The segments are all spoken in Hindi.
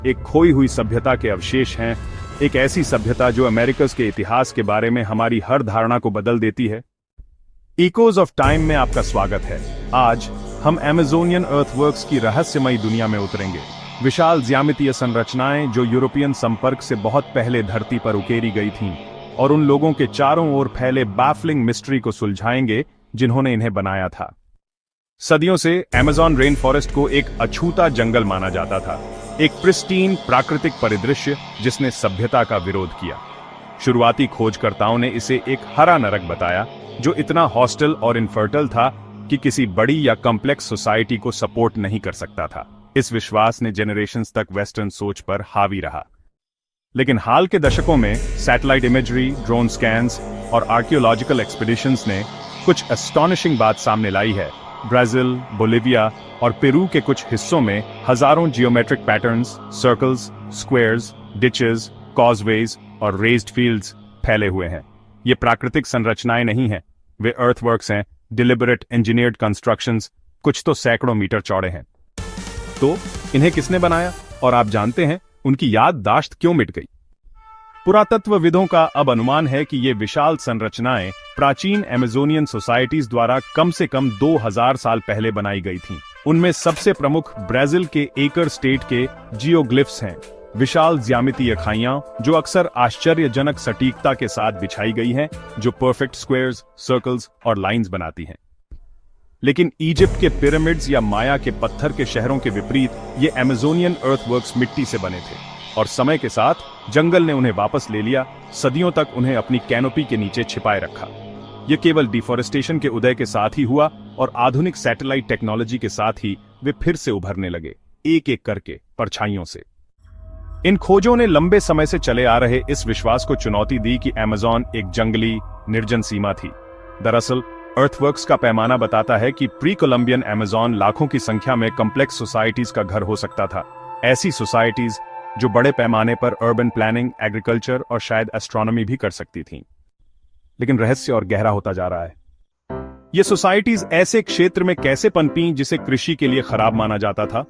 एक खोई हुई सभ्यता के अवशेष हैं, एक ऐसी सभ्यता जो अमेरिकस के इतिहास के बारे में हमारी हर धारणा को बदल देती है। इकोज ऑफ टाइम में आपका स्वागत है। आज हम अमेजोनियन अर्थवर्क्स की रहस्यमयी दुनिया में उतरेंगे। विशाल ज्यामितीय संरचनाएं जो यूरोपियन संपर्क से बहुत पहले धरती पर उकेरी गई थीं, और उन लोगों के चारों ओर फैले बैफलिंग मिस्ट्री को सुलझाएंगे जिन्होंने इन्हें बनाया था। सदियों से अमेज़न रेन फॉरेस्ट को एक अछूता जंगल माना जाता था, एक प्रिस्टीन प्राकृतिक परिदृश्य जिसने सभ्यता का विरोध किया। शुरुआती खोजकर्ताओं ने इसे एक हरा नरक बताया जो इतना हॉस्टिल और इनफर्टाइल था कि किसी बड़ी या कॉम्प्लेक्स सोसाइटी को सपोर्ट नहीं कर सकता था। इस विश्वास ने जेनरेशंस तक वेस्टर्न सोच पर हावी रहा। लेकिन हाल के दशकों में सैटेलाइट इमेजरी, ड्रोन स्कैन्स और आर्कियोलॉजिकल एक्सपीडिशंस ने कुछ एस्टॉनिशिंग बात सामने लाई है। ब्राजील, बोलिविया और पेरू के कुछ हिस्सों में हजारों geometric patterns, circles, squares, ditches, causeways और रेज्ड फील्ड्स फैले हुए हैं। ये प्राकृतिक संरचनाएं नहीं हैं, वे अर्थवर्क्स हैं, डिलिबरेट इंजीनियर्ड कंस्ट्रक्शंस, कुछ तो सैकड़ों मीटर चौड़े हैं। तो इन्हें किसने बनाया, और आप जानते हैं उनकी याददाश्त क्यों मिट गई? पुरातत्वविदों का अब अनुमान है कि ये विशाल संरचनाएं प्राचीन अमेजोनियन सोसाइटीज द्वारा कम से कम 2000 साल पहले बनाई गई थीं। उनमें सबसे प्रमुख ब्राजील के एकर स्टेट के जियोग्लिफ्स हैं, विशाल ज्यामितीय खाइयां जो अक्सर आश्चर्यजनक सटीकता के साथ बिछाई गई हैं, जो परफेक्ट स्क्वायर्स, सर्कल्स और लाइंस बनाती हैं। लेकिन इजिप्ट के पिरामिड्स या माया के पत्थर के शहरों के विपरीत ये अमेजोनियन अर्थवर्क्स मिट्टी से बने थे, और समय के साथ जंगल ने उन्हें वापस ले लिया। सदियों तक उन्हें अपनी कैनोपी के नीचे छिपाए रखा। यह केवल डिफॉरेस्टेशन के उदय के साथ ही हुआ, और आधुनिक सैटेलाइट टेक्नोलॉजी के साथ ही वे फिर से उभरने लगे, एक एक करके परछाइयों से। इन खोजों ने लंबे समय से चले आ रहे इस विश्वास को चुनौती दी कि अमेज़न एक जंगली, निर्जन सीमा थी। दरअसल अर्थवर्क्स का पैमाना बताता है कि प्री कोलंबियन अमेज़न लाखों की संख्या में कॉम्प्लेक्स सोसाइटीज का घर हो सकता था। ऐसी सोसाइटीज जो बड़े पैमाने पर अर्बन प्लानिंग, एग्रीकल्चर और शायद एस्ट्रोनॉमी भी कर सकती थीं। लेकिन रहस्य और गहरा होता जा रहा है। ये सोसाइटीज ऐसे क्षेत्र में कैसे पनपीं जिसे कृषि के लिए खराब माना जाता था?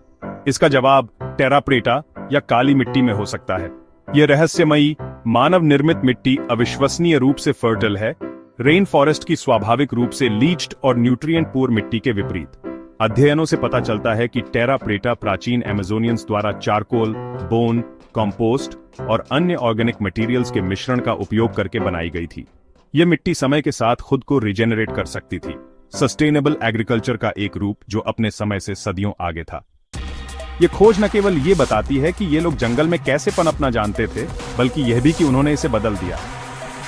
इसका जवाब टेरा प्रेटा या काली मिट्टी में हो सकता है। यह रहस्यमयी मानव निर्मित मिट्टी अविश्वसनीय रूप से फर्टाइल है, रेन फॉरेस्ट की स्वाभाविक रूप से लीच्ड और न्यूट्रिएंट पूर मिट्टी के विपरीत। अध्ययनों से पता चलता है कि टेरा प्रेटा प्राचीन अमेजोनियंस द्वारा चारकोल, बोन, कंपोस्ट और अन्य ऑर्गेनिक मटेरियल्स के मिश्रण का उपयोग करके बनाई गई थी। यह मिट्टी समय के साथ खुद को रिजेनरेट कर सकती थी, सस्टेनेबल एग्रीकल्चर का एक रूप जो अपने समय से सदियों आगे था। यह खोज न केवल ये बताती है कि ये लोग जंगल में कैसे पनपना जानते थे, बल्कि यह भी कि उन्होंने इसे बदल दिया।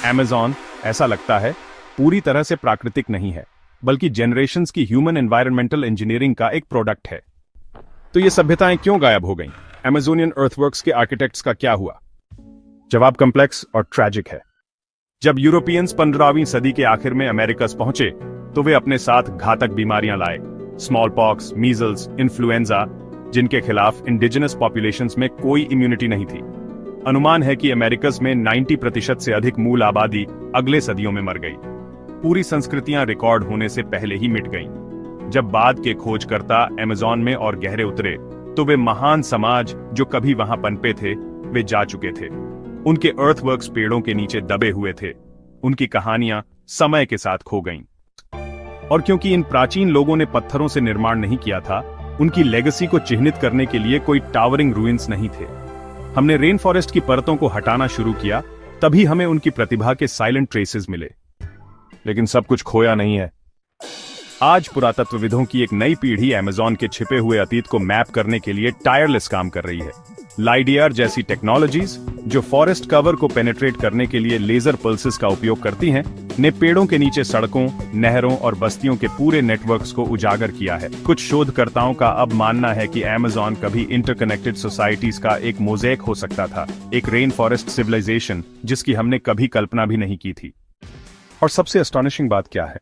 अमेज़न, ऐसा लगता है, पूरी तरह से प्राकृतिक नहीं है, बल्कि जनरेशंस की ह्यूमन एनवायरमेंटल इंजीनियरिंग का एक प्रोडक्ट है। तो ये सभ्यताएं क्यों गायब हो गईं? अमेजोनियन अर्थवर्क्स के आर्किटेक्ट्स का क्या हुआ? जवाब कॉम्प्लेक्स और ट्रैजिक है। जब यूरोपियंस 15वीं सदी के आखिर में अमेरिकस पहुंचे तो वे अपने साथ घातक बीमारियां लाए, स्मॉल पॉक्स, मीजल्स, इन्फ्लुएंजा, जिनके खिलाफ इंडिजिनस पॉपुलेशंस में कोई इम्यूनिटी नहीं थी। अनुमान है कि अमेरिकस में 90% से अधिक मूल आबादी अगले सदियों में मर गई। पूरी संस्कृतियां रिकॉर्ड होने से पहले ही मिट गईं। जब बाद के खोजकर्ता अमेज़न में और गहरे उतरे तो वे महान समाज जो कभी वहां पनपे थे, वे जा चुके थे। उनके अर्थवर्क्स पेड़ों के नीचे दबे हुए थे। उनकी कहानियां समय के साथ खो गईं। और क्योंकि इन प्राचीन लोगों ने पत्थरों से निर्माण नहीं किया था, उनकी लेगेसी को चिह्नित करने के लिए कोई टावरिंग रूइंस नहीं थे। हमने रेन फॉरेस्ट की परतों को हटाना शुरू किया, तभी हमें उनकी प्रतिभा के साइलेंट ट्रेसेस मिले। लेकिन सब कुछ खोया नहीं है। आज पुरातत्वविदों की एक नई पीढ़ी अमेज़न के छिपे हुए अतीत को मैप करने के लिए टायरलेस काम कर रही है। लाइडियर जैसी टेक्नोलॉजीज जो फॉरेस्ट कवर को पेनिट्रेट करने के लिए लेजर पल्सेस का उपयोग करती हैं, ने पेड़ों के नीचे सड़कों, नहरों और बस्तियों के पूरे नेटवर्क्स को उजागर किया है। कुछ शोधकर्ताओं का अब मानना है कि अमेज़न कभी इंटरकनेक्टेड सोसाइटीज का एक मोज़ेक हो सकता था, एक रेन फॉरेस्ट सिविलाइजेशन जिसकी हमने कभी कल्पना भी नहीं की थी। और सबसे एस्टॉनिशिंग बात क्या है?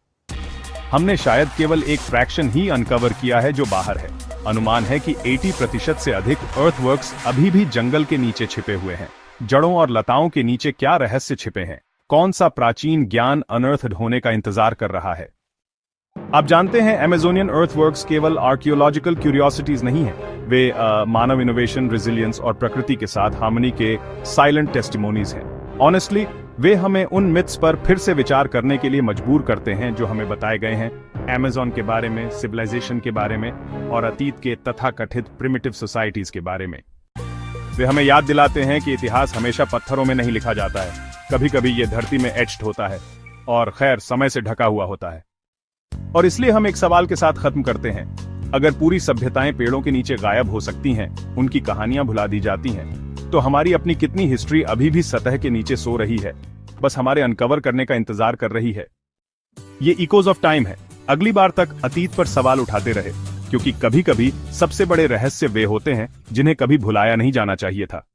हमने शायद केवल एक फ्रैक्शन ही अनकवर किया है जो बाहर है। अनुमान है कि 80% से अधिक अर्थवर्क्स अभी भी जंगल के नीचे छिपे हुए हैं। जड़ों और लताओं के नीचे क्या रहस्य छिपे हैं? कौन सा प्राचीन ज्ञान अनअर्थड होने का इंतजार कर रहा है? आप जानते हैं अमेजोनियन अर्थवर्क्स केवल आर्कियोलॉजिकल क्यूरियोसिटीज नहीं है, वे मानव इनोवेशन, रेजिलियंस और प्रकृति के साथ हार्मनी के साइलेंट टेस्टिमोनीज हैं। ऑनेस्टली वे हमें उन मिथ्स पर फिर से विचार करने के लिए मजबूर करते हैं जो हमें बताए गए हैं अमेज़न के बारे में, सिविलाइजेशन के बारे में और अतीत के तथाकथित प्रिमिटिव सोसाइटीज के बारे में। वे हमें याद दिलाते हैं कि इतिहास हमेशा पत्थरों में नहीं लिखा जाता है, कभी कभी ये धरती में एच्ड होता है और खैर समय से ढका हुआ होता है। और इसलिए हम एक सवाल के साथ खत्म करते हैं, अगर पूरी सभ्यताएं पेड़ों के नीचे गायब हो सकती हैं, उनकी कहानियां भुला दी जाती हैं, तो हमारी अपनी कितनी हिस्ट्री अभी भी सतह के नीचे सो रही है, बस हमारे अनकवर करने का इंतजार कर रही है। ये इकोज ऑफ टाइम है। अगली बार तक अतीत पर सवाल उठाते रहे, क्योंकि कभी कभी सबसे बड़े रहस्य वे होते हैं जिन्हें कभी भुलाया नहीं जाना चाहिए था।